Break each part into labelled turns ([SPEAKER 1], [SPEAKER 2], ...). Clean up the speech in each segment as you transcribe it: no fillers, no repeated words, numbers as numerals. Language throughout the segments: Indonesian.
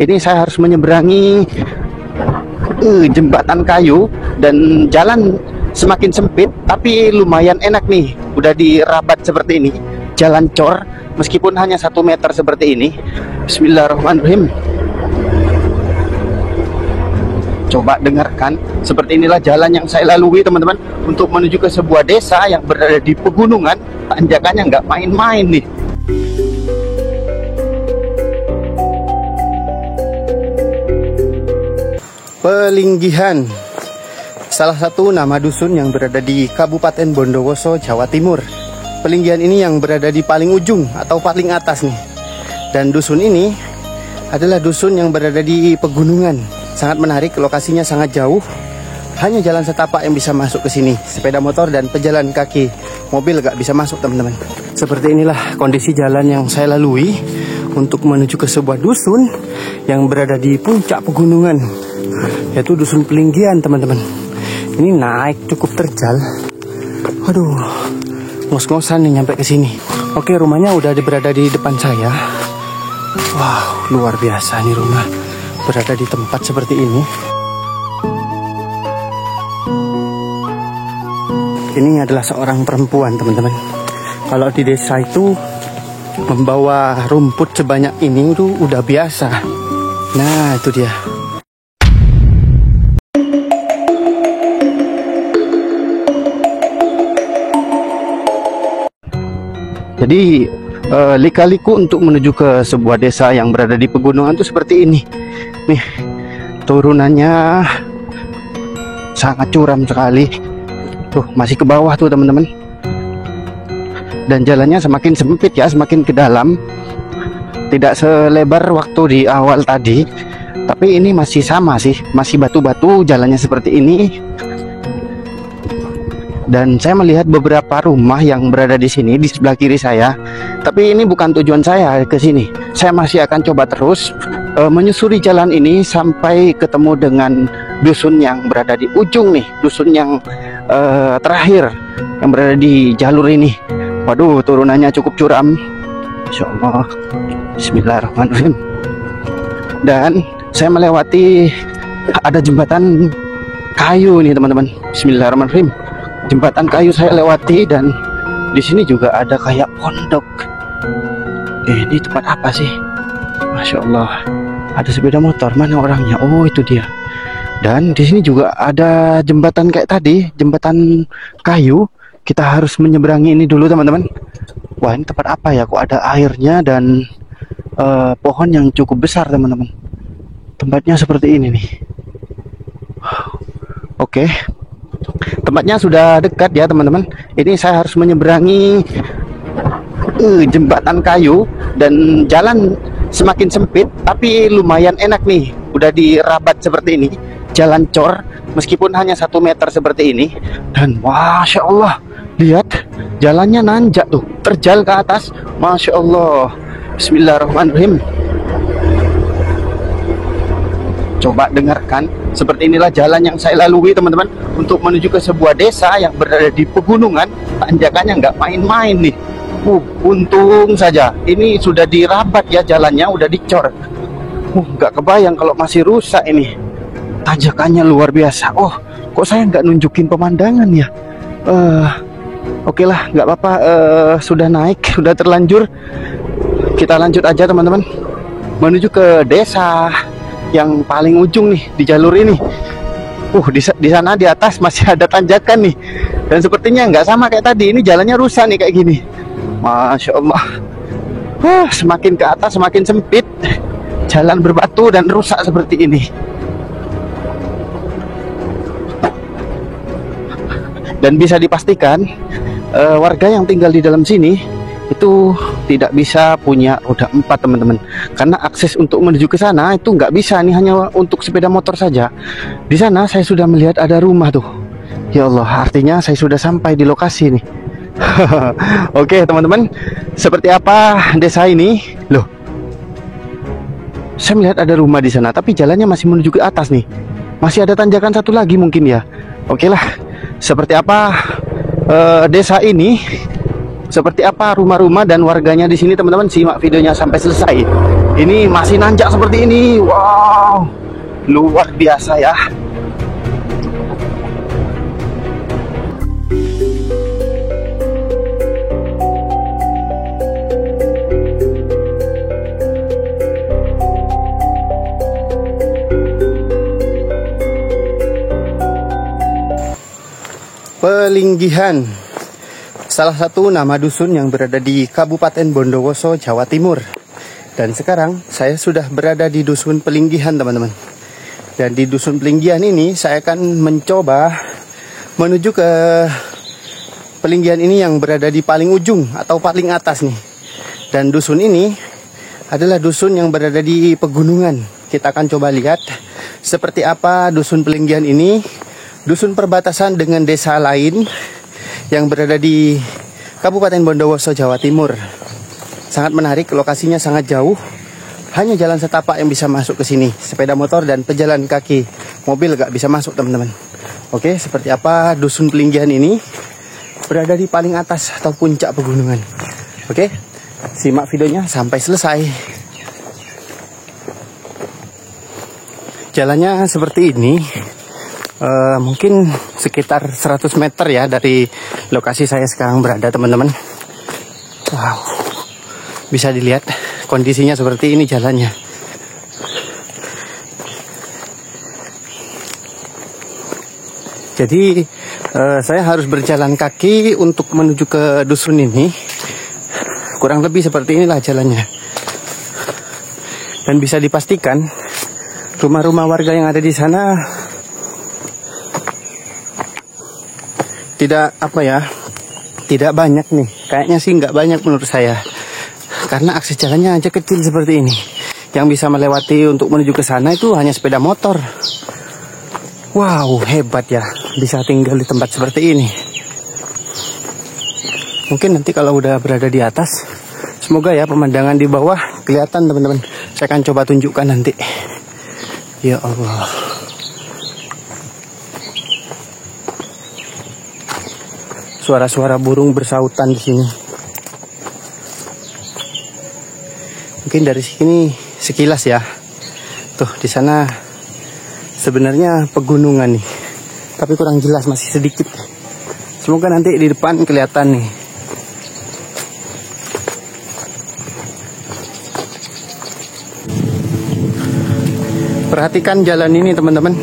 [SPEAKER 1] Ini saya harus menyeberangi jembatan kayu dan jalan semakin sempit, tapi lumayan enak nih. Udah dirabat seperti ini, jalan cor, meskipun hanya 1 meter seperti ini. Bismillahirrahmanirrahim. Coba dengarkan, seperti inilah jalan yang saya lalui teman-teman, untuk menuju ke sebuah desa yang berada di pegunungan. Tanjakannya nggak main-main nih. Pelinggihan, salah satu nama dusun yang berada di Kabupaten Bondowoso, Jawa Timur. Pelinggihan ini yang berada di paling ujung atau paling atas nih. Dan dusun ini adalah dusun yang berada di pegunungan. Sangat menarik, lokasinya sangat jauh. Hanya jalan setapak yang bisa masuk ke sini. Sepeda motor dan pejalan kaki, mobil gak bisa masuk teman-teman. Seperti inilah kondisi jalan yang saya lalui untuk menuju ke sebuah dusun yang berada di puncak pegunungan, yaitu dusun Pelinggihan teman-teman. Ini naik cukup terjal. Aduh, ngos-ngosan nih nyampe ke sini. Oke, rumahnya udah berada di depan saya. Wow, luar biasa nih rumah, berada di tempat seperti ini. Ini adalah seorang perempuan teman-teman. Kalau di desa itu membawa rumput sebanyak ini itu udah biasa. Nah, itu dia. Jadi lika-liku untuk menuju ke sebuah desa yang berada di pegunungan itu seperti ini. Nih, turunannya sangat curam sekali. Tuh, masih ke bawah tuh teman-teman. Dan jalannya semakin sempit ya, semakin ke dalam. Tidak selebar waktu di awal tadi, tapi ini masih sama sih, masih batu-batu jalannya seperti ini. Dan saya melihat beberapa rumah yang berada di sini di sebelah kiri saya. Tapi ini bukan tujuan saya ke sini. Saya masih akan coba terus menyusuri jalan ini sampai ketemu dengan dusun yang berada di ujung nih, dusun yang terakhir yang berada di jalur ini. Waduh, turunannya cukup curam. Insya Allah. Bismillahirrahmanirrahim. Dan saya melewati ada jembatan kayu nih teman-teman. Bismillahirrahmanirrahim. Jembatan kayu saya lewati, dan di sini juga ada kayak pondok. Ini tempat apa sih? Masya Allah. Ada sepeda motor, mana orangnya? Oh, itu dia. Dan di sini juga ada jembatan kayak tadi, jembatan kayu. Kita harus menyeberangi ini dulu teman-teman. Wah, ini tempat apa ya? Kok ada airnya dan pohon yang cukup besar teman-teman. Tempatnya seperti ini nih. Oke. Tempatnya sudah dekat ya teman-teman. Ini saya harus menyeberangi jembatan kayu dan jalan semakin sempit, tapi lumayan enak nih. Udah dirabat seperti ini, jalan cor, meskipun hanya 1 meter seperti ini. Dan Masya Allah, lihat jalannya nanjak tuh, terjal ke atas. Masya Allah. Bismillahirrahmanirrahim. Coba dengarkan, seperti inilah jalan yang saya lalui teman-teman, untuk menuju ke sebuah desa yang berada di pegunungan. Tanjakannya nggak main-main nih. Untung saja ini sudah dirabat ya, jalannya udah dicor. Nggak kebayang kalau masih rusak ini. Tanjakannya luar biasa. Oh, kok saya nggak nunjukin pemandangan ya? Oke lah, nggak apa-apa. Sudah naik, sudah terlanjur. Kita lanjut aja teman-teman, menuju ke desa yang paling ujung nih di jalur ini. Di sana di atas masih ada tanjakan nih, dan sepertinya nggak sama kayak tadi. Ini jalannya rusak nih kayak gini. Masya Allah. Semakin ke atas semakin sempit, jalan berbatu dan rusak seperti ini. Dan bisa dipastikan warga yang tinggal di dalam sini itu tidak bisa punya roda 4 teman-teman, karena akses untuk menuju ke sana itu nggak bisa nih, hanya untuk sepeda motor saja. Di sana saya sudah melihat ada rumah tuh. Ya Allah, artinya saya sudah sampai di lokasi nih. Oke teman-teman, seperti apa desa ini? Loh, saya melihat ada rumah di sana, tapi jalannya masih menuju ke atas nih. Masih ada tanjakan satu lagi mungkin ya. Oke lah, seperti apa desa ini? Seperti apa rumah-rumah dan warganya di sini teman-teman, simak videonya sampai selesai. Ini masih nanjak seperti ini. Wow, luar biasa ya. Pelinggihan, salah satu nama dusun yang berada di Kabupaten Bondowoso, Jawa Timur. Dan sekarang saya sudah berada di dusun Pelinggihan, teman-teman. Dan di dusun Pelinggihan ini saya akan mencoba menuju ke Pelinggihan ini yang berada di paling ujung atau paling atas nih. Dan dusun ini adalah dusun yang berada di pegunungan. Kita akan coba lihat seperti apa dusun Pelinggihan ini. Dusun perbatasan dengan desa lain yang berada di Kabupaten Bondowoso, Jawa Timur. Sangat menarik, lokasinya sangat jauh. Hanya jalan setapak yang bisa masuk ke sini. Sepeda motor dan pejalan kaki, mobil gak bisa masuk, teman-teman. Oke, seperti apa dusun Pelinggihan ini berada di paling atas atau puncak pegunungan. Oke, simak videonya sampai selesai. Jalannya seperti ini. Mungkin sekitar 100 meter ya dari lokasi saya sekarang berada, teman-teman. Wow, bisa dilihat kondisinya seperti ini jalannya. Jadi saya harus berjalan kaki untuk menuju ke dusun ini. Kurang lebih seperti inilah jalannya. Dan bisa dipastikan rumah-rumah warga yang ada di sana tidak banyak nih. Kayaknya sih nggak banyak menurut saya, karena akses jalannya aja kecil seperti ini. Yang bisa melewati untuk menuju ke sana itu hanya sepeda motor. Wow, hebat ya, bisa tinggal di tempat seperti ini. Mungkin nanti kalau udah berada di atas, semoga ya pemandangan di bawah kelihatan, teman-teman. Saya akan coba tunjukkan nanti. Ya Allah, suara-suara burung bersautan di sini. Mungkin dari sini sekilas ya. Tuh di sana sebenarnya pegunungan nih, tapi kurang jelas, masih sedikit. Semoga nanti di depan kelihatan nih. Perhatikan jalan ini, teman-teman.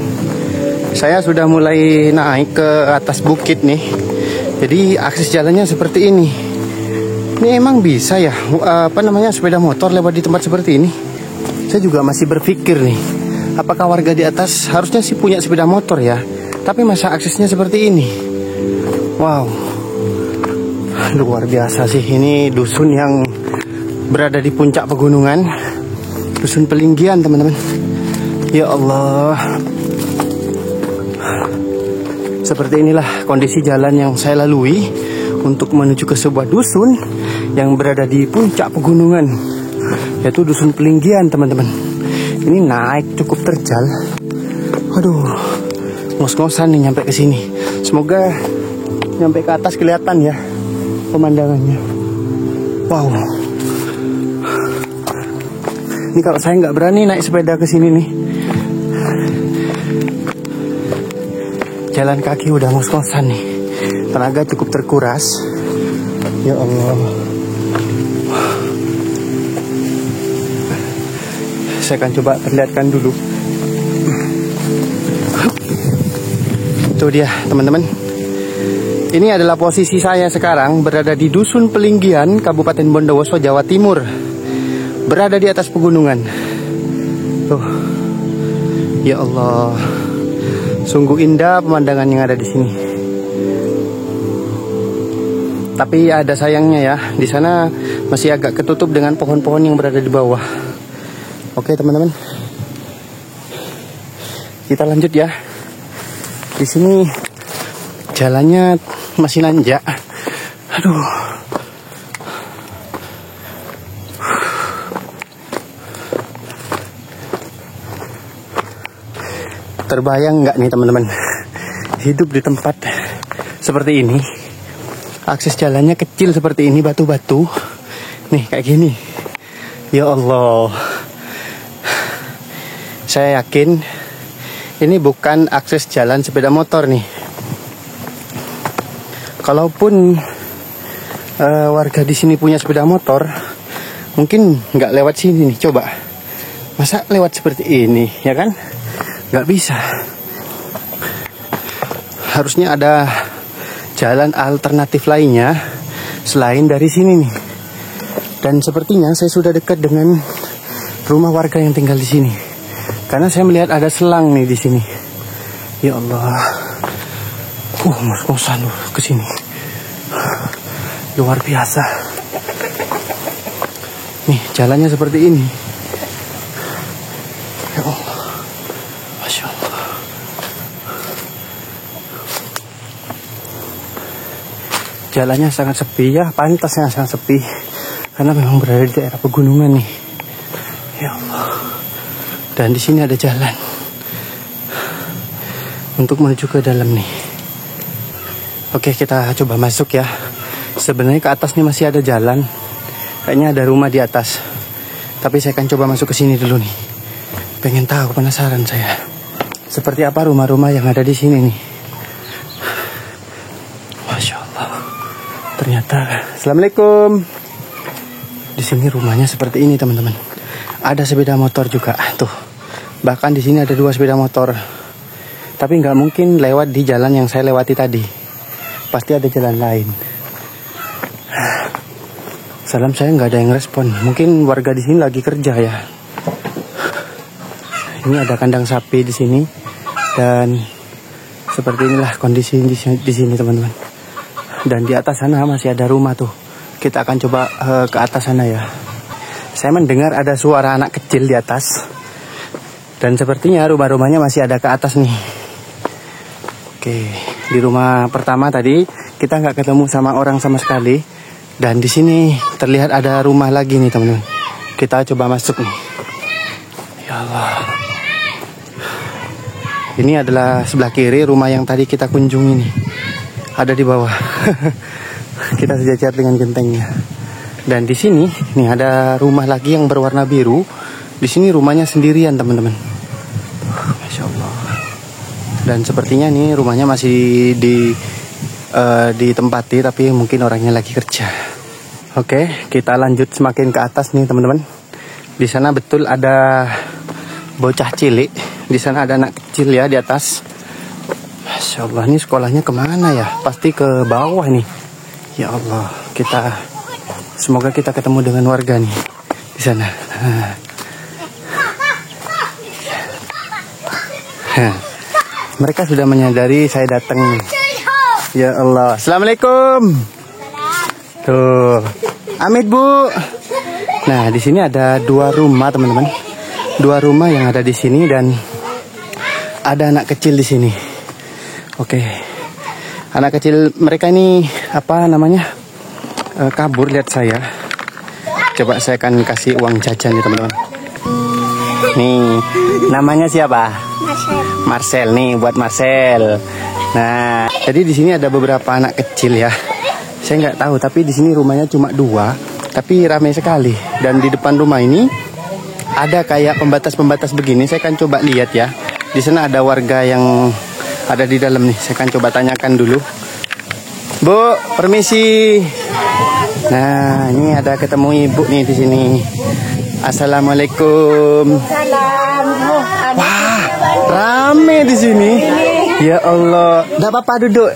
[SPEAKER 1] Saya sudah mulai naik ke atas bukit nih. Jadi akses jalannya seperti ini. Ini emang bisa ya, sepeda motor lewat di tempat seperti ini? Saya juga masih berpikir nih, apakah warga di atas harusnya sih punya sepeda motor ya? Tapi masa aksesnya seperti ini? Wow, luar biasa sih. Ini dusun yang berada di puncak pegunungan, dusun Pelinggihan, teman-teman. Ya Allah. Seperti inilah kondisi jalan yang saya lalui untuk menuju ke sebuah dusun yang berada di puncak pegunungan, yaitu dusun Pelinggihan, teman-teman. Ini naik cukup terjal. Aduh, ngos-ngosan nih nyampe ke sini. Semoga nyampe ke atas kelihatan ya pemandangannya. Wow. Ini kalau saya nggak berani naik sepeda ke sini nih. Jalan kaki udah ngos-ngosan nih. Tenaga cukup terkuras. Ya Allah. Saya akan coba perlihatkan dulu. Itu dia, teman-teman. Ini adalah posisi saya sekarang berada di dusun Pelinggihan, Kabupaten Bondowoso, Jawa Timur. Berada di atas pegunungan. Tuh. Ya Allah. Sungguh indah pemandangan yang ada di sini. Tapi ada sayangnya ya, di sana masih agak ketutup dengan pohon-pohon yang berada di bawah. Oke, teman-teman. Kita lanjut ya. Di sini jalannya masih nanjak. Aduh. Terbayang nggak nih, teman-teman, hidup di tempat seperti ini? Akses jalannya kecil seperti ini, batu-batu nih kayak gini. Ya Allah, Saya yakin ini bukan akses jalan sepeda motor nih. Kalaupun warga di sini punya sepeda motor, mungkin nggak lewat sini nih. Coba, masa lewat seperti ini, ya kan? Nggak bisa. Harusnya ada jalan alternatif lainnya selain dari sini nih. Dan sepertinya saya sudah dekat dengan rumah warga yang tinggal di sini. Karena saya melihat ada selang nih di sini. Ya Allah. Ngos-ngosan ke sini. Luar biasa. Nih, jalannya seperti ini. Ya Allah. Masya Allah. Jalannya sangat sepi ya, pantasnya sangat sepi. Karena memang berada di daerah pegunungan nih. Ya Allah. Dan di sini ada jalan untuk menuju ke dalam nih. Oke, kita coba masuk ya. Sebenarnya ke atas nih masih ada jalan. Kayaknya ada rumah di atas. Tapi saya akan coba masuk ke sini dulu nih. Pengen tahu, penasaran saya. Seperti apa rumah-rumah yang ada di sini nih. Masya Allah. Ternyata. Assalamualaikum. Di sini rumahnya seperti ini, teman-teman. Ada sepeda motor juga tuh. Bahkan di sini ada 2 sepeda motor. Tapi nggak mungkin lewat di jalan yang saya lewati tadi. Pasti ada jalan lain. Salam saya nggak ada yang respon. Mungkin warga di sini lagi kerja ya. Ini ada kandang sapi di sini. Dan seperti inilah kondisi di sini, teman-teman. Dan di atas sana masih ada rumah tuh. Kita akan coba ke atas sana ya. Saya mendengar ada suara anak kecil di atas. Dan sepertinya rumah-rumahnya masih ada ke atas nih. Oke, di rumah pertama tadi kita nggak ketemu sama orang sama sekali. Dan di sini terlihat ada rumah lagi nih, teman-teman. Kita coba masuk nih. Ya Allah. Ini adalah sebelah kiri rumah yang tadi kita kunjungi nih. Ada di bawah. Kita sejajar dengan gentengnya. Dan di sini nih ada rumah lagi yang berwarna biru. Di sini rumahnya sendirian, teman-teman. Masya Allah. Dan sepertinya nih rumahnya masih ditempati, tapi mungkin orangnya lagi kerja. Oke, kita lanjut semakin ke atas nih, teman-teman. Di sana betul ada bocah cilik. Di sana ada anak kecil ya di atas. Masya Allah, ini sekolahnya kemana ya? Pasti ke bawah nih. Ya Allah, semoga kita ketemu dengan warga nih di sana. Mereka sudah menyadari saya datang. Ya Allah. Assalamualaikum. Tuh. Amit, Bu. Nah, di sini ada 2 rumah, teman-teman. 2 rumah yang ada di sini dan ada anak kecil di sini. Oke. Anak kecil mereka ini apa namanya? Kabur lihat saya. Coba saya akan kasih uang jajan nih, teman-teman. Nih, namanya siapa? Marcel nih, buat Marcel. Nah, jadi di sini ada beberapa anak kecil ya. Saya nggak tahu, tapi di sini rumahnya cuma 2, tapi ramai sekali. Dan di depan rumah ini ada kayak pembatas-pembatas begini. Saya akan coba lihat ya. Di sana ada warga yang ada di dalam nih. Saya akan coba tanyakan dulu. Bu, permisi. Nah, ini ada ketemu ibu nih di sini. Assalamualaikum. Wah, rame di sini. Ya Allah, enggak apa-apa duduk.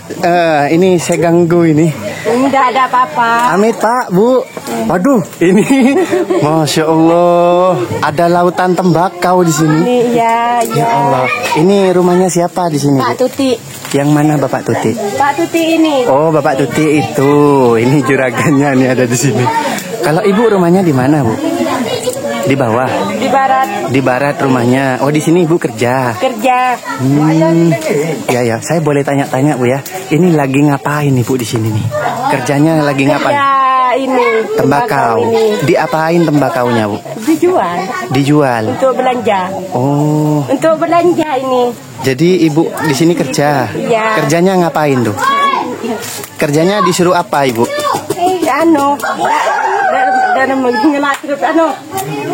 [SPEAKER 1] Ini saya ganggu ini.
[SPEAKER 2] Enggak ada apa-apa.
[SPEAKER 1] Amit, Pak, Bu. Waduh, ini Masya Allah, ada lautan tembakau di sini.
[SPEAKER 2] Iya, iya.
[SPEAKER 1] Ya Allah, ini rumahnya siapa di sini,
[SPEAKER 2] Pak
[SPEAKER 1] Bu?
[SPEAKER 2] Tuti.
[SPEAKER 1] Yang mana Bapak Tuti?
[SPEAKER 2] Pak Tuti ini.
[SPEAKER 1] Oh, Bapak Tuti itu. Ini juragannya nih ada di sini. Kalau Ibu rumahnya di mana, Bu? Di bawah.
[SPEAKER 2] Di barat.
[SPEAKER 1] Di barat rumahnya. Oh, di sini Ibu kerja.
[SPEAKER 2] Kerja.
[SPEAKER 1] Ya ya, saya boleh tanya-tanya, Bu ya. Ini lagi ngapain nih, Bu, di sini nih? Kerjanya lagi ngapain?
[SPEAKER 2] Kerja ini.
[SPEAKER 1] Tembakau.
[SPEAKER 2] Ini.
[SPEAKER 1] Diapain tembakaunya, Bu?
[SPEAKER 2] Dijual.
[SPEAKER 1] Dijual.
[SPEAKER 2] Untuk belanja.
[SPEAKER 1] Oh.
[SPEAKER 2] Untuk belanja ini.
[SPEAKER 1] Jadi Ibu di sini kerja.
[SPEAKER 2] Iya.
[SPEAKER 1] Kerjanya ngapain tuh? Kerjanya disuruh apa, Ibu?
[SPEAKER 2] dan menyelat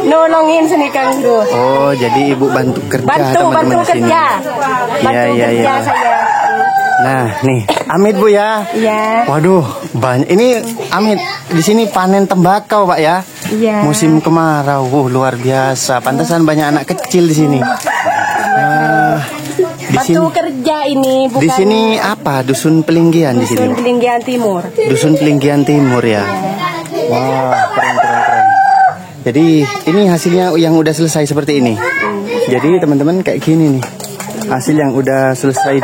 [SPEAKER 2] nolongin sini Kang Do.
[SPEAKER 1] Oh, jadi ibu bantu kerja teman-teman di sini.
[SPEAKER 2] Bantu kerja saya.
[SPEAKER 1] Nah, nih, Amit Bu ya.
[SPEAKER 2] Iya.
[SPEAKER 1] Waduh, banyak. Ini Amit di sini panen tembakau, Pak ya.
[SPEAKER 2] Iya.
[SPEAKER 1] Musim kemarau, luar biasa. Pantesan banyak anak kecil di sini. Di
[SPEAKER 2] Bantu
[SPEAKER 1] sini,
[SPEAKER 2] kerja ini bukan.
[SPEAKER 1] di sini apa? Dusun Pelinggian di sini.
[SPEAKER 2] Dusun Pelinggian Timur.
[SPEAKER 1] Dusun Pelinggian Timur ya. Wah, keren. Jadi ini hasilnya yang udah selesai seperti ini. Jadi teman-teman kayak gini nih. Hasil yang udah selesai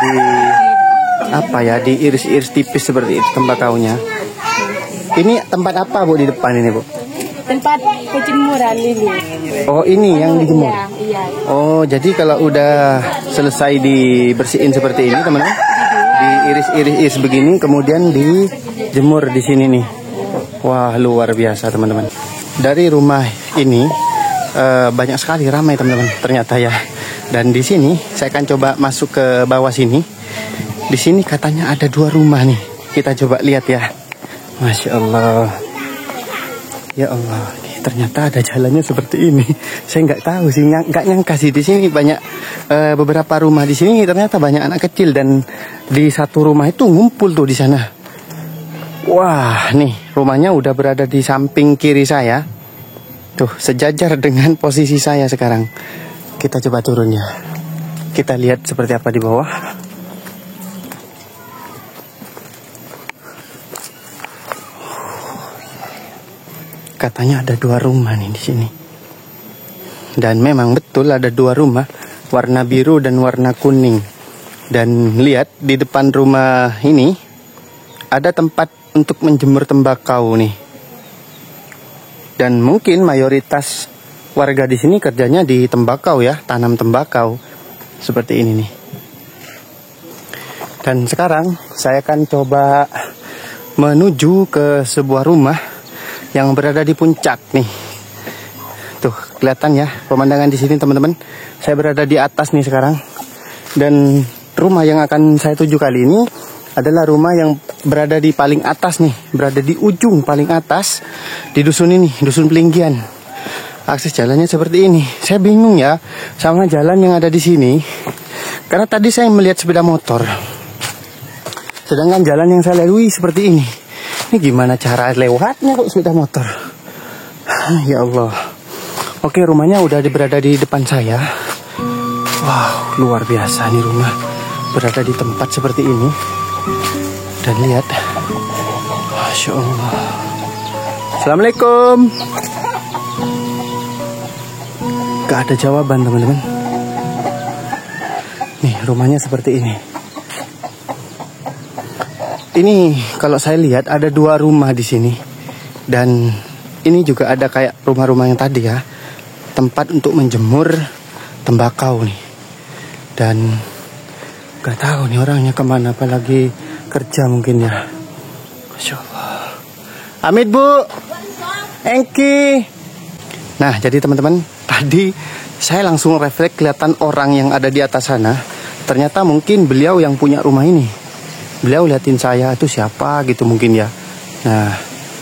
[SPEAKER 1] diiris-iris tipis seperti itu tembakaunya. Ini tempat apa Bu di depan ini Bu?
[SPEAKER 2] Tempat penjemuran ini.
[SPEAKER 1] Oh, ini yang dijemur.
[SPEAKER 2] Iya.
[SPEAKER 1] Oh, jadi kalau udah selesai dibersihin seperti ini teman-teman, diiris-iris begini kemudian dijemur di sini nih. Wah, luar biasa teman-teman. Dari rumah ini banyak sekali ramai teman-teman ternyata ya. Dan di sini saya akan coba masuk ke bawah sini. Di sini katanya ada 2 rumah nih. Kita coba lihat ya. Masya Allah. Ya Allah, ternyata ada jalannya seperti ini. Saya nggak tahu sih, nggak nyangka sih di sini banyak beberapa rumah di sini ternyata banyak anak kecil dan di satu rumah itu ngumpul tuh di sana. Wah, nih rumahnya udah berada di samping kiri saya. Tuh, sejajar dengan posisi saya sekarang. Kita coba turun ya. Kita lihat seperti apa di bawah. Katanya ada 2 rumah nih di sini. Dan memang betul ada 2 rumah, warna biru dan warna kuning. Dan lihat di depan rumah ini ada tempat untuk menjemur tembakau nih. Dan mungkin mayoritas warga di sini kerjanya di tembakau ya, tanam tembakau seperti ini nih. Dan sekarang saya akan coba menuju ke sebuah rumah yang berada di puncak nih. Tuh, kelihatan ya pemandangan di sini teman-teman. Saya berada di atas nih sekarang. Dan rumah yang akan saya tuju kali ini adalah rumah yang berada di paling atas nih, berada di ujung paling atas di dusun ini, Dusun Pelinggian. Akses jalannya seperti ini. Saya bingung ya sama jalan yang ada di sini. Karena tadi saya melihat sepeda motor. Sedangkan jalan yang saya lalui seperti ini. Ini gimana cara lewatnya kok sepeda motor? Ya Allah. Oke, rumahnya udah berada di depan saya. Wow, luar biasa nih rumah. Berada di tempat seperti ini. Dan lihat. Masya Allah. Assalamualaikum. Gak ada jawaban teman-teman. Nih rumahnya seperti ini. Ini kalau saya lihat ada 2 rumah di sini. Dan ini juga ada kayak rumah-rumah yang tadi ya. Tempat untuk menjemur tembakau nih. Dan gak tahu nih orangnya kemana, apalagi kerja mungkin ya. Masya Allah. Amit Bu. Engki. Nah jadi teman-teman, tadi saya langsung refleks kelihatan orang yang ada di atas sana. Ternyata mungkin beliau yang punya rumah ini. Beliau liatin saya itu siapa gitu mungkin ya. Nah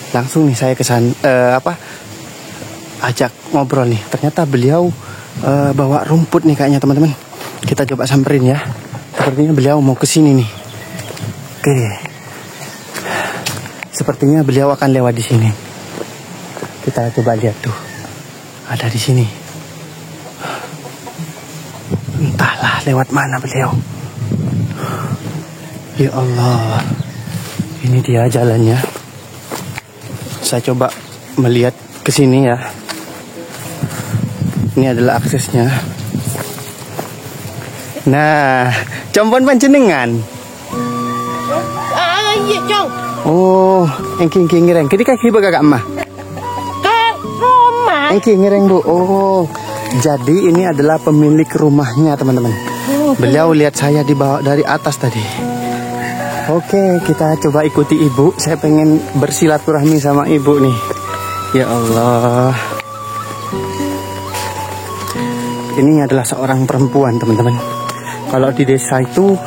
[SPEAKER 1] langsung nih saya kesan ajak ngobrol nih. Ternyata beliau bawa rumput nih kayaknya teman-teman. Kita coba samperin ya. Sepertinya beliau mau kesini nih. Oke. Sepertinya beliau akan lewat di sini. Kita coba lihat tuh. Ada di sini. Entahlah lewat mana beliau. Ya Allah. Ini dia jalannya. Saya coba melihat ke sini ya. Ini adalah aksesnya. Nah, compon panjenengan.
[SPEAKER 2] Iya, Cong.
[SPEAKER 1] Oh, engki ngireng. Kini kaki bagak mah.
[SPEAKER 2] Ke rumah.
[SPEAKER 1] Engki ngireng Bu. Oh, jadi ini adalah pemilik rumahnya teman-teman. Beliau lihat saya dibawa dari atas tadi. Oke, kita coba ikuti ibu. Saya pengen bersilaturahmi sama ibu nih. Ya Allah. Ini adalah seorang perempuan teman-teman. Kalau di desa itu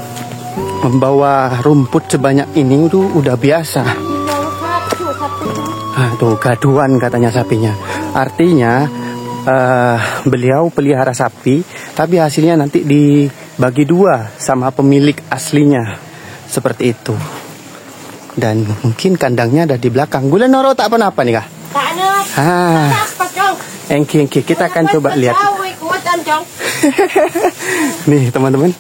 [SPEAKER 1] membawa rumput sebanyak ini itu udah biasa. Nah, Tuh, gaduan katanya sapinya. Artinya beliau pelihara sapi, tapi hasilnya nanti dibagi dua sama pemilik aslinya. Seperti itu. Dan mungkin kandangnya ada di belakang. Gula noro tak apa-apa nih kah?
[SPEAKER 2] Tak ada.
[SPEAKER 1] Ah,
[SPEAKER 2] Apa, Cong?
[SPEAKER 1] engki, kita akan coba lihat.
[SPEAKER 2] Kuatan, Cong.
[SPEAKER 1] Nih teman-teman,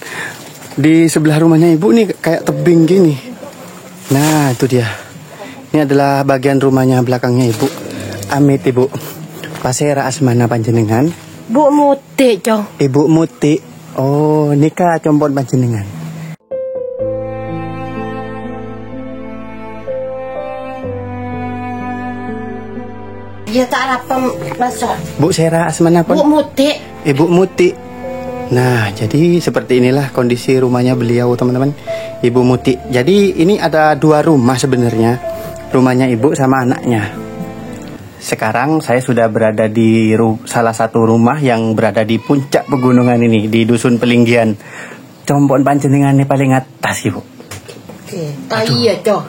[SPEAKER 1] di sebelah rumahnya ibu nih kayak tebing gini. Nah itu dia. Ini adalah bagian rumahnya belakangnya ibu. Amit ibu. Pasera asmana panjenengan.
[SPEAKER 2] Bu Muti, Cong.
[SPEAKER 1] Ibu Muti. Oh, nikah compon panjenengan.
[SPEAKER 2] Dia tak apa masuk.
[SPEAKER 1] Bu Sera asmana
[SPEAKER 2] Bu
[SPEAKER 1] pun.
[SPEAKER 2] Muti.
[SPEAKER 1] Ibu Muti. Nah, jadi seperti inilah kondisi rumahnya beliau, teman-teman. Ibu Muti. Jadi ini ada dua rumah sebenarnya. Rumahnya ibu sama anaknya. Sekarang saya sudah berada di salah satu rumah yang berada di puncak pegunungan ini, di Dusun Pelinggian. Compon panjenengan ini paling atas, Ibu.
[SPEAKER 2] Iya, Cong.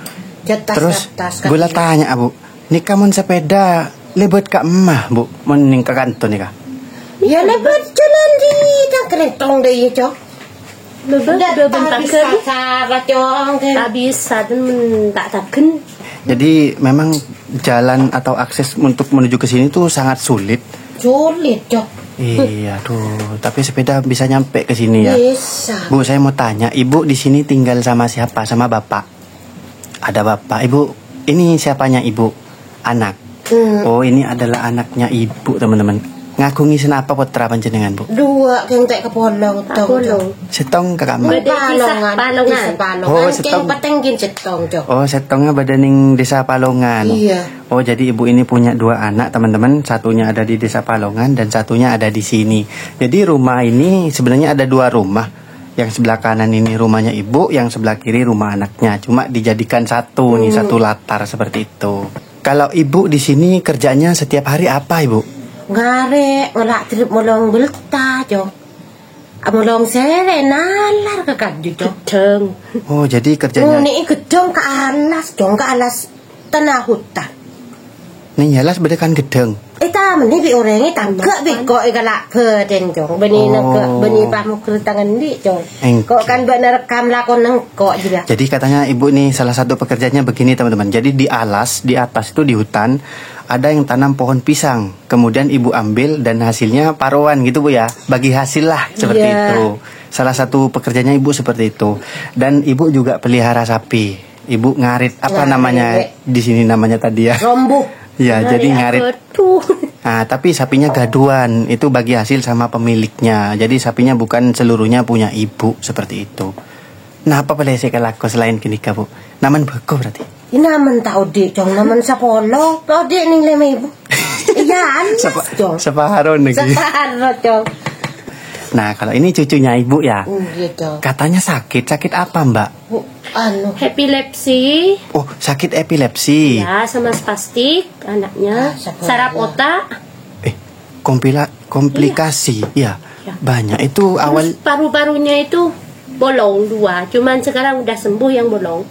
[SPEAKER 1] Terus, gula tanya, Bu. Ini kamu sepeda lebet ke emah, Bu? Mening ke kantor nih, Kak?
[SPEAKER 2] Ya lebat jalan di tak kerentong deh ya, Cong.
[SPEAKER 3] Udah bentar ke
[SPEAKER 2] salah, Cong.
[SPEAKER 3] tak bisa dan tak taken.
[SPEAKER 1] Jadi memang jalan atau akses untuk menuju ke sini tuh sangat sulit.
[SPEAKER 2] Sulit, Cong.
[SPEAKER 1] Iya, tuh. Tapi sepeda bisa nyampe ke sini ya.
[SPEAKER 2] Bisa.
[SPEAKER 1] Bu, saya mau tanya, Ibu di sini tinggal sama siapa? Sama Bapak? Ada Bapak. Ibu, ini siapanya Ibu? Anak. Oh, ini adalah anaknya Ibu, teman-teman. Ngagungi senapa putra panjenengan, Bu?
[SPEAKER 2] Dua kentek ke polong, Cong.
[SPEAKER 1] Setong kakak mak.
[SPEAKER 2] Palongan.
[SPEAKER 1] Oh, setong.
[SPEAKER 2] Patenggin setong, Cong.
[SPEAKER 1] Oh, setongnya badaning desa Palongan.
[SPEAKER 2] Iya.
[SPEAKER 1] Oh, jadi ibu ini punya dua anak, teman-teman. Satunya ada di desa Palongan dan satunya ada di sini. Jadi rumah ini sebenarnya ada dua rumah. Yang sebelah kanan ini rumahnya ibu, yang sebelah kiri rumah anaknya. Cuma dijadikan satu nih, satu latar seperti itu. Kalau ibu di sini kerjanya setiap hari apa, Ibu?
[SPEAKER 2] Ngare, ngelak trip molong belta, Cong. Molong sere nalar ke kaju, Cong.
[SPEAKER 3] Gedeng.
[SPEAKER 1] Oh, jadi kerjanya
[SPEAKER 2] Ini gedong ke alas, Cong, ke alas tanah hutan.
[SPEAKER 1] nih jelas bedekan gedeng.
[SPEAKER 2] Taman ni bi orangnya tangga bi kok ikalak peden, Cong. Beni nak beni pamu tangan di, Cong. Kok kan buat rekam lakon nang kok juga.
[SPEAKER 1] Jadi katanya ibu nih salah satu pekerjaannya begini, teman-teman. Jadi di atas itu di hutan ada yang tanam pohon pisang. Kemudian ibu ambil dan hasilnya paruan gitu, Bu ya. Bagi hasil lah seperti itu. Salah satu pekerjaannya ibu seperti itu. Dan ibu juga pelihara sapi. Ibu ngarit apa namanya di sini namanya tadi ya?
[SPEAKER 2] Rombuh.
[SPEAKER 1] Ya, jadi ngarit. Nah, tapi sapinya gaduan. Itu bagi hasil sama pemiliknya. Jadi sapinya bukan seluruhnya punya ibu seperti itu. Nah, apa boleh saya lakukan selain kenikah, Bu? Naman beko berarti.
[SPEAKER 2] Ini naman tau di, Cong. Naman sapolo. Tau di ning lema ibu. Iya, Cong.
[SPEAKER 1] Sepaharon lagi.
[SPEAKER 2] Sepaharon, Cong.
[SPEAKER 1] Nah, kalau ini cucunya ibu ya.
[SPEAKER 2] Gitu.
[SPEAKER 1] Katanya sakit apa, Mbak?
[SPEAKER 3] Epilepsi.
[SPEAKER 1] Oh, sakit epilepsi.
[SPEAKER 3] Ya, sama spastik anaknya. Saraf otak.
[SPEAKER 1] Komplikasi. Ya. Banyak itu awal.
[SPEAKER 3] Paru-parunya itu bolong 2. Cuman sekarang udah sembuh yang bolong.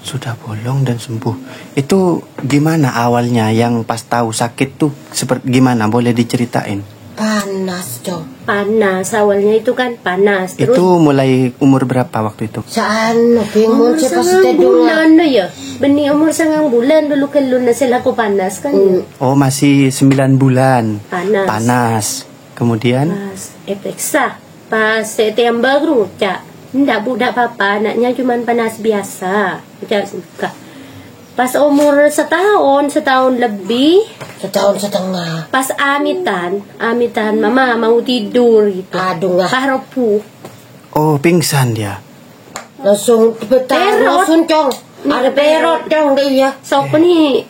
[SPEAKER 1] Sudah bolong dan sembuh. Itu gimana awalnya yang pas tahu sakit tuh seperti gimana? Boleh diceritain?
[SPEAKER 2] Panas, Cong.
[SPEAKER 3] Panas, awalnya itu kan panas. Terus
[SPEAKER 1] itu mulai umur berapa waktu itu?
[SPEAKER 2] Saan, bingung siya pas
[SPEAKER 3] bulan na ya. Beni umur 9 bulan dulu kelun na sila ko panas kan.
[SPEAKER 1] Oh, masih 9 bulan.
[SPEAKER 3] Panas.
[SPEAKER 1] Kemudian?
[SPEAKER 3] Pas epeksa. Pas September Cak. Ndak budak apa-apa, anaknya cuman panas biasa. Cak suka. Pas umur setahun lebih,
[SPEAKER 2] setahun setengah.
[SPEAKER 3] Pas amitan mama mau tidur gitu.
[SPEAKER 2] Aduh nggak.
[SPEAKER 3] Karopu.
[SPEAKER 1] Oh, pingsan dia.
[SPEAKER 2] Langsung langsung, Cong. Ada perot, Cong, dia.
[SPEAKER 3] Sopo nih?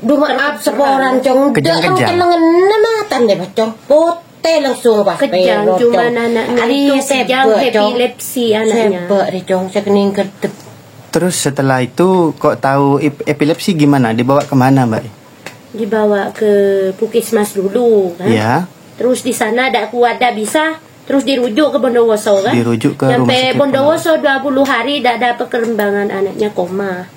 [SPEAKER 2] Maaf seporan, Cong.
[SPEAKER 1] Kejang-kejang.
[SPEAKER 2] Matan deh, Cong. Pote langsung pas
[SPEAKER 3] kejang,
[SPEAKER 2] perot,
[SPEAKER 3] cuma anaknya itu kejang epilepsi anaknya.
[SPEAKER 2] Sebek deh, Cong. Saya kening kedep.
[SPEAKER 1] Terus setelah itu kok tahu epilepsi gimana? Dibawa kemana, Mbak?
[SPEAKER 3] Dibawa ke Puskesmas dulu kan.
[SPEAKER 1] Ya.
[SPEAKER 3] Terus di sana tidak kuat, tidak bisa. Terus dirujuk ke Bondowoso kan.
[SPEAKER 1] Dirujuk ke
[SPEAKER 3] sampai
[SPEAKER 1] rumah sakit
[SPEAKER 3] Bondowoso 20 hari tidak ada perkembangan, anaknya koma.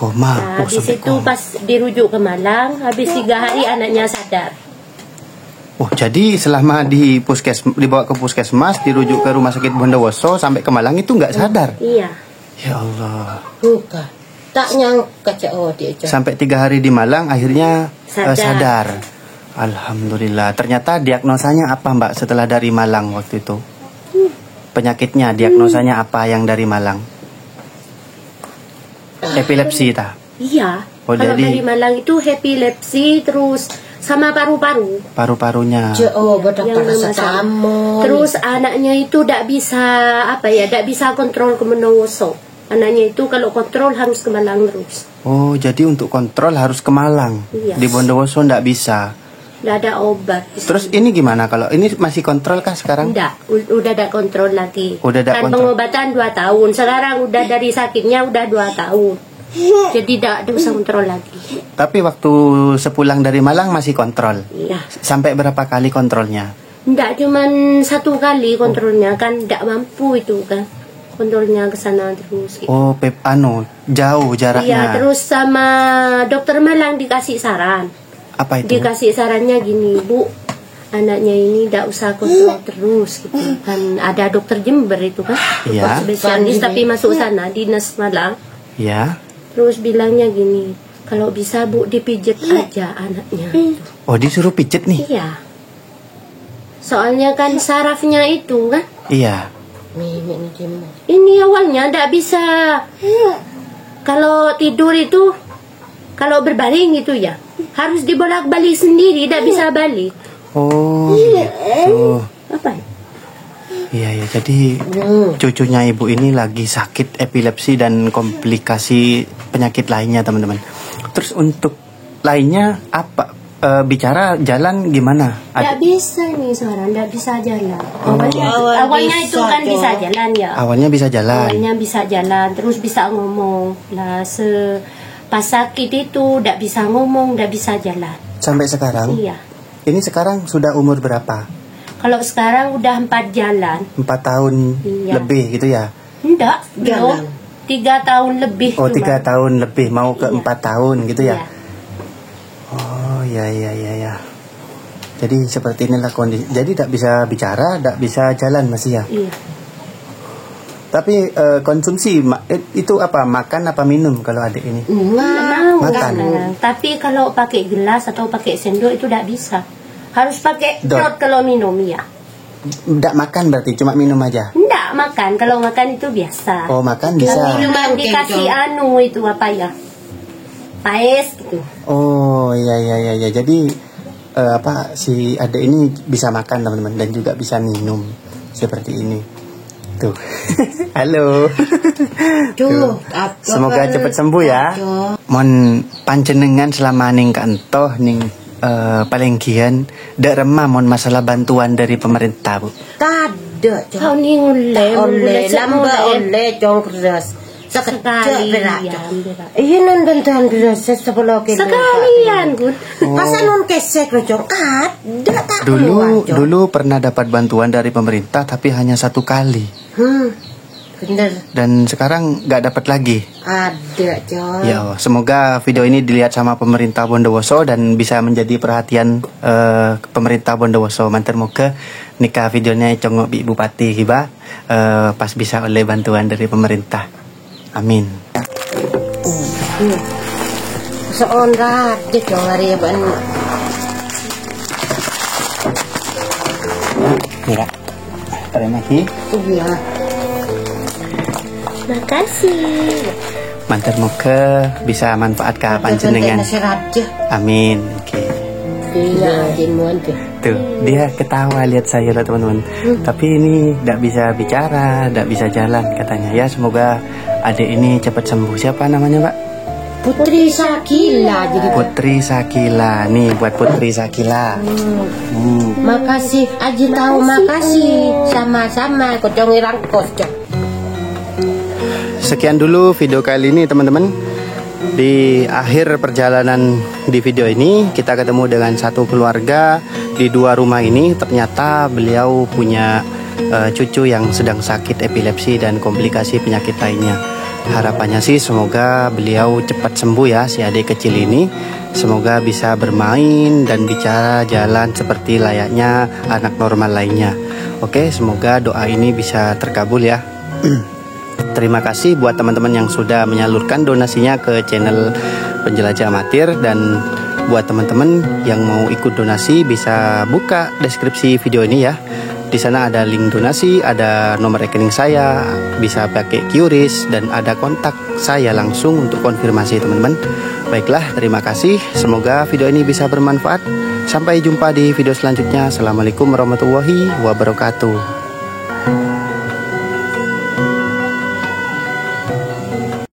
[SPEAKER 1] koma.
[SPEAKER 3] Nah, habis
[SPEAKER 1] sampai
[SPEAKER 3] itu
[SPEAKER 1] koma.
[SPEAKER 3] pas dirujuk ke Malang, habis 3 hari anaknya sadar.
[SPEAKER 1] Oh, jadi selama dibawa ke puskesmas, dirujuk ke rumah sakit Bondowoso sampai ke Malang itu nggak sadar.
[SPEAKER 3] Iya.
[SPEAKER 1] Ya Allah.
[SPEAKER 2] Bukan. Tak nyangka dia Jong.
[SPEAKER 1] Sampai 3 hari di Malang akhirnya
[SPEAKER 3] Sadar.
[SPEAKER 1] sadar. Alhamdulillah. Ternyata diagnosanya apa Mbak setelah dari Malang waktu itu? Penyakitnya, diagnosanya apa yang dari Malang? Epilepsi ta?
[SPEAKER 3] Iya.
[SPEAKER 1] Oh,
[SPEAKER 3] Kalau
[SPEAKER 1] jadi-
[SPEAKER 3] dari Malang itu epilepsi, terus sama paru-paru.
[SPEAKER 1] Paru-parunya.
[SPEAKER 2] Betul
[SPEAKER 3] Yang
[SPEAKER 2] paracetamol.
[SPEAKER 3] Terus anaknya itu tidak bisa tidak bisa kontrol ke Bondowoso. Anaknya itu kalau kontrol harus ke Malang terus.
[SPEAKER 1] Oh, jadi untuk kontrol harus ke Malang.
[SPEAKER 3] Iya.
[SPEAKER 1] Di Bondowoso ndak bisa.
[SPEAKER 3] Tidak ada obat.
[SPEAKER 1] Terus ini gimana kalau ini masih kontrol kah sekarang?
[SPEAKER 3] Enggak, udah ada kontrol lagi.
[SPEAKER 1] Udah ada
[SPEAKER 3] kan
[SPEAKER 1] kontrol.
[SPEAKER 3] pengobatan 2 tahun. Sekarang udah dari sakitnya udah 2 tahun. Jadi tidak usah kontrol lagi.
[SPEAKER 1] Tapi waktu sepulang dari Malang masih kontrol.
[SPEAKER 3] Iya.
[SPEAKER 1] Sampai berapa kali kontrolnya?
[SPEAKER 3] Enggak cuman 1 kali kontrolnya kan tidak mampu itu kan. Kontrolnya ke sana terus. Gitu.
[SPEAKER 1] Oh, jauh jaraknya.
[SPEAKER 3] Iya, terus sama dokter Malang dikasih saran.
[SPEAKER 1] Apa itu?
[SPEAKER 3] Dikasih sarannya gini, Bu, anaknya ini tidak usah kontrol terus gitu. Kan ada dokter Jember itu kan,
[SPEAKER 1] Iya.
[SPEAKER 3] spesialis tapi masuk sana dinas Malang.
[SPEAKER 1] Ya.
[SPEAKER 3] Terus bilangnya gini, kalau bisa Bu dipijet aja anaknya.
[SPEAKER 1] Oh, disuruh pijet nih.
[SPEAKER 3] Iya. Soalnya kan sarafnya itu kan,
[SPEAKER 1] Iya.
[SPEAKER 3] ini awalnya tidak bisa. Kalau tidur itu, kalau berbaring gitu ya, harus dibolak-balik sendiri, tidak bisa balik.
[SPEAKER 1] Oh, gitu.
[SPEAKER 3] Apa?
[SPEAKER 1] Iya, ya. Jadi cucunya ibu ini lagi sakit epilepsi dan komplikasi penyakit lainnya, teman-teman. Terus untuk lainnya apa? Bicara jalan gimana?
[SPEAKER 3] Tidak bisa nih sekarang, tidak bisa jalan. Awalnya itu
[SPEAKER 2] bisa,
[SPEAKER 3] kan
[SPEAKER 2] Jo.
[SPEAKER 3] bisa jalan ya.
[SPEAKER 1] Awalnya bisa jalan.
[SPEAKER 3] Awalnya bisa jalan, terus bisa ngomong. Lah pas sakit itu tidak bisa ngomong, tidak bisa jalan.
[SPEAKER 1] Sampai sekarang.
[SPEAKER 3] Iya.
[SPEAKER 1] Ini sekarang sudah umur berapa?
[SPEAKER 3] Kalau sekarang udah 4 jalan.
[SPEAKER 1] 4 tahun
[SPEAKER 3] Iya.
[SPEAKER 1] lebih gitu ya?
[SPEAKER 3] Enggak, belum. 3 tahun lebih.
[SPEAKER 1] Oh,
[SPEAKER 3] cuma.
[SPEAKER 1] 3 tahun lebih, mau ke
[SPEAKER 3] Iya.
[SPEAKER 1] 4 tahun gitu ya?
[SPEAKER 3] Iya.
[SPEAKER 1] Oh, ya. Jadi seperti inilah kondisi. Jadi tidak bisa bicara, tidak bisa jalan masih ya.
[SPEAKER 3] Iya.
[SPEAKER 1] Tapi konsumsi itu apa? Makan apa minum kalau adik ini?
[SPEAKER 3] Mau
[SPEAKER 1] Makan.
[SPEAKER 3] Tapi kalau pakai gelas atau pakai sendok itu tidak bisa. Harus pakai
[SPEAKER 1] Dot.
[SPEAKER 3] dot kalau minum ya.
[SPEAKER 1] Tidak makan berarti, cuma minum aja.
[SPEAKER 3] Enggak makan, kalau makan itu biasa.
[SPEAKER 1] Oh, makan bisa.
[SPEAKER 3] Minuman dikasih anu itu apa ya? Paes gitu.
[SPEAKER 1] Oh, ya. Jadi si adik ini bisa makan teman-teman dan juga bisa minum seperti ini. Tuh. Halo. Tuh. Semoga cepat sembuh ya. Mon panjenengan selama ning kantoh ning Palengkian ndak remah mon masalah bantuan dari pemerintah, Bu.
[SPEAKER 2] Tada
[SPEAKER 3] Kau ni
[SPEAKER 2] oleh lamba oleh Jong beras
[SPEAKER 3] sekali
[SPEAKER 2] berat
[SPEAKER 3] ya. berat.
[SPEAKER 2] iya non bantuan beras 10 kilo
[SPEAKER 3] Sekalian, Gun.
[SPEAKER 2] masa non kesek lo Jong ada tak keluar, Jong.
[SPEAKER 1] Dulu pernah dapat bantuan dari pemerintah tapi hanya 1 kali
[SPEAKER 2] bener
[SPEAKER 1] dan sekarang nggak dapat lagi.
[SPEAKER 2] ada Jong.
[SPEAKER 1] Ya, semoga video ini dilihat sama pemerintah Bondowoso dan bisa menjadi perhatian pemerintah Bondowoso. Mantar moga nikah videonya congok bi bupati hiba pas bisa oleh bantuan dari pemerintah. Amin.
[SPEAKER 2] Soon rada Jong hari ban
[SPEAKER 1] Mira, terima kasih.
[SPEAKER 2] iya
[SPEAKER 3] Makasih.
[SPEAKER 1] Mantar moga bisa manfaat ke panjenengan.
[SPEAKER 2] nasi raja
[SPEAKER 1] Amin. Oke.
[SPEAKER 2] iya jemuan tuh
[SPEAKER 1] Tuh, dia ketawa lihat saya lah teman-teman. Tapi ini tidak bisa bicara, tidak bisa jalan katanya. Ya, semoga adik ini cepat sembuh. Siapa namanya, Pak?
[SPEAKER 2] Putri Sakila jadi
[SPEAKER 1] Putri Sakila. Nih buat Putri Sakila.
[SPEAKER 2] makasih Aji tahu makasih sama-sama kocong irang kos Jong.
[SPEAKER 1] Sekian dulu video kali ini teman-teman. Di akhir perjalanan di video ini kita ketemu dengan satu keluarga di 2 rumah ini. Ternyata beliau punya cucu yang sedang sakit epilepsi dan komplikasi penyakit lainnya. Harapannya sih semoga beliau cepat sembuh ya, si adik kecil ini. Semoga bisa bermain dan bicara jalan seperti layaknya anak normal lainnya. Oke, semoga doa ini bisa terkabul ya. Terima kasih buat teman-teman yang sudah menyalurkan donasinya ke channel Penjelajah Amatir. Dan buat teman-teman yang mau ikut donasi bisa buka deskripsi video ini ya. Di sana ada link donasi, ada nomor rekening saya, bisa pakai QRIS, dan ada kontak saya langsung untuk konfirmasi teman-teman. Baiklah, terima kasih. Semoga video ini bisa bermanfaat. Sampai jumpa di video selanjutnya. Assalamualaikum warahmatullahi wabarakatuh.